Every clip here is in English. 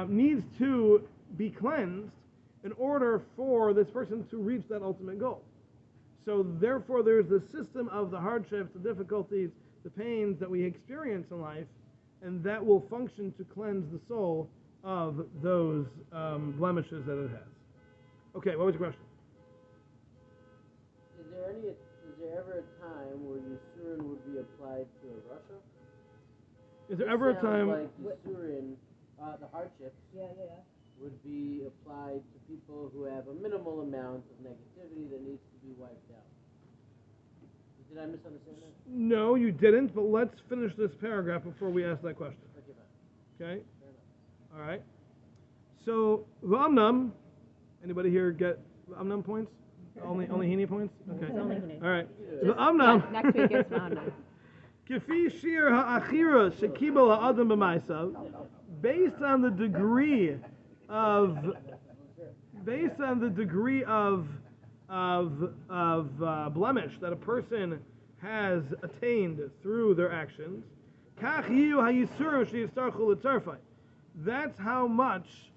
needs to be cleansed in order for this person to reach that ultimate goal. So therefore there's the system of the hardships, the difficulties, the pains that we experience in life, and that will function to cleanse the soul of those blemishes that it has. Okay, what was your question? Is there ever a time where Yisurin would be applied to a Russia? Is there ever a time... like Yisurin, the hardships, would be applied to people who have a minimal amount of negativity that needs to be wiped out. Did I misunderstand that? No, you didn't, but let's finish this paragraph before we ask that question. Okay? All right. So, V'amnam, anybody here get V'amnam points? Only Hini points? Okay. It's only Hini. All right. V'amnam. Next week is V'amnam. Kifi shir ha'achira shekibel ha'adam b'maisav, based on the degree of blemish that a person has attained through their actions, that's how much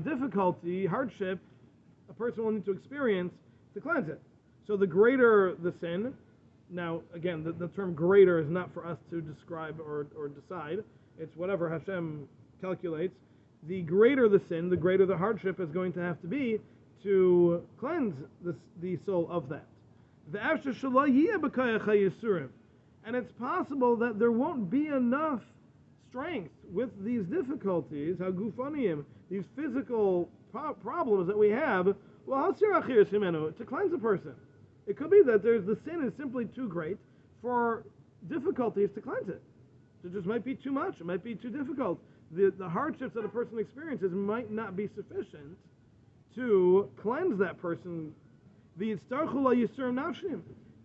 difficulty, hardship, a person will need to experience to cleanse it. So the greater the sin, now again, the term greater is not for us to describe or decide, it's whatever Hashem calculates. The greater the sin, the greater the hardship is going to have to be to cleanse the soul of that. And it's possible that there won't be enough strength with these difficulties, these physical problems that we have, to cleanse a person. It could be that the sin is simply too great for difficulties to cleanse it. It just might be too much, it might be too difficult. The hardships that a person experiences might not be sufficient to cleanse that person.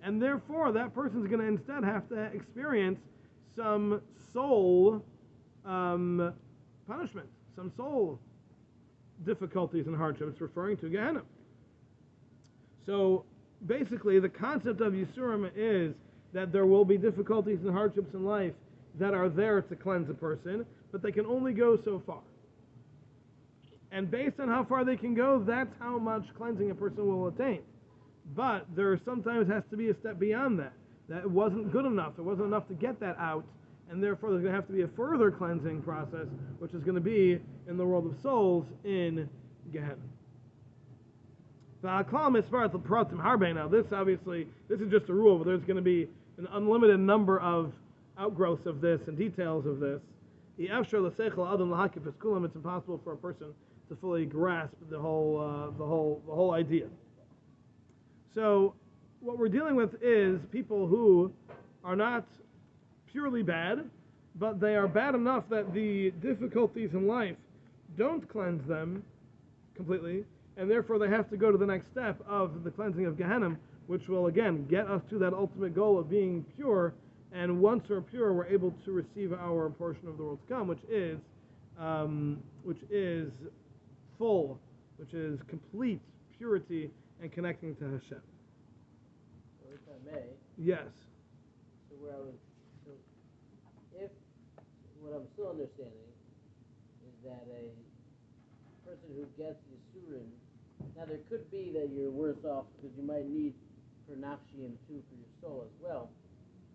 And therefore, that person's going to instead have to experience some soul punishment, some soul difficulties and hardships, referring to Gehenna. So, basically, the concept of Yisurim is that there will be difficulties and hardships in life that are there to cleanse a person, but they can only go so far. And based on how far they can go, that's how much cleansing a person will attain. But there sometimes has to be a step beyond that. That it wasn't good enough. It wasn't enough to get that out, and therefore there's going to have to be a further cleansing process, which is going to be in the world of souls in Gehenna. Now, this is just a rule, but there's going to be an unlimited number of outgrowths of this and details of this. It's impossible for a person to fully grasp the whole idea. So, what we're dealing with is people who are not purely bad, but they are bad enough that the difficulties in life don't cleanse them completely, and therefore they have to go to the next step of the cleansing of Gehenna, which will again get us to that ultimate goal of being pure. And once we're pure, we're able to receive our portion of the world to come, which is full, which is complete purity and connecting to Hashem. So if I may. Yes. So if what I'm still understanding is that a person who gets Yisurin, now there could be that you're worse off because you might need for Nafshiyim too for your soul as well.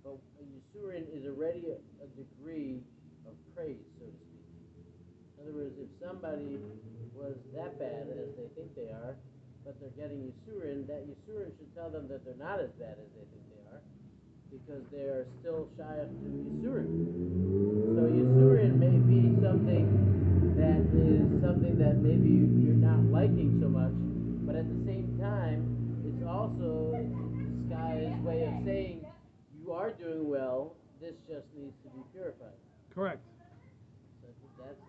But Yisurin is already a degree of praise, so to speak. In other words, if somebody was that bad as they think they are, but they're getting Yisurin, that Yisurin should tell them that they're not as bad as they think they are, because they are still shy of Yisurin. So Yisurin may be something that maybe you're not liking so much, but at the same time, it's also this guy's way of saying, you are doing well, this just needs to be purified. Correct. So I think that's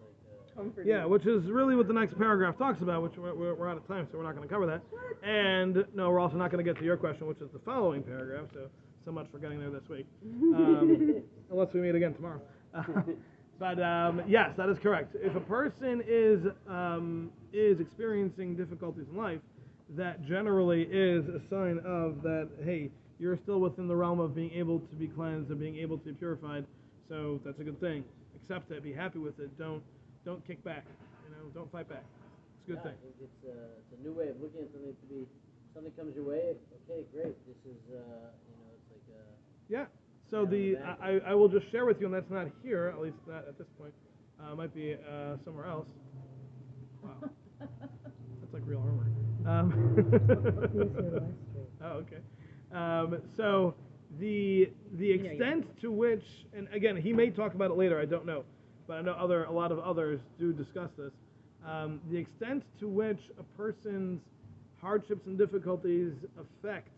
like yeah, which is really what the next paragraph talks about, which we're out of time, so we're not going to cover that. And no, we're also not going to get to your question, which is the following paragraph, so much for getting there this week. Unless we meet again tomorrow. But yes, that is correct. If a person is experiencing difficulties in life, that generally is a sign of that, hey, you're still within the realm of being able to be cleansed and being able to be purified, so that's a good thing. Accept it, be happy with it, don't don't kick back. Don't fight back. It's a good thing. I think it's a new way of looking at something. To be something comes your way, okay, great. This is it's like yeah. So I will just share with you, and that's not here, at least not at this point. Might be somewhere else. Wow, that's like real armor. Oh, okay. So the extent to which, and again, he may talk about it later. I don't know, but I know a lot of others do discuss this. The extent to which a person's hardships and difficulties affect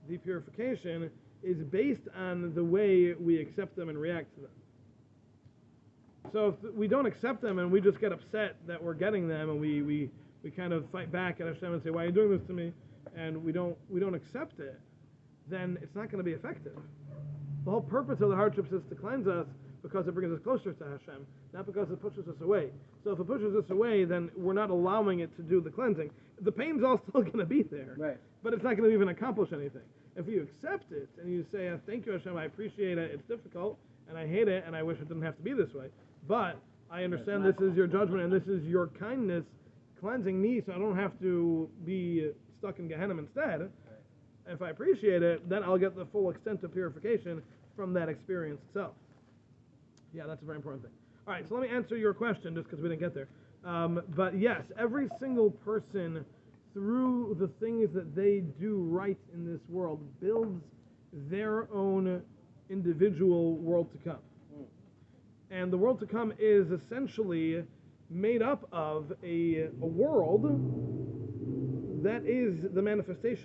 the purification is based on the way we accept them and react to them. So if we don't accept them and we just get upset that we're getting them, and we kind of fight back at Hashem and say, "Why are you doing this to me?" and we don't accept it, then it's not going to be effective. The whole purpose of the hardships is to cleanse us because it brings us closer to Hashem, not because it pushes us away. So if it pushes us away, then we're not allowing it to do the cleansing. The pain's all still going to be there, right, but it's not going to even accomplish anything. If you accept it and you say, "Thank you, Hashem, I appreciate it, it's difficult, and I hate it, and I wish it didn't have to be this way, but I understand this is your judgment, and this is your kindness cleansing me so I don't have to be stuck in Gehenna instead. Right. If I appreciate it, then I'll get the full extent of purification from that experience itself." Yeah, that's a very important thing. All right, so let me answer your question, just because we didn't get there. But yes, every single person, through the things that they do right in this world, builds their own individual world to come. And the world to come is essentially made up of a world that is the manifestation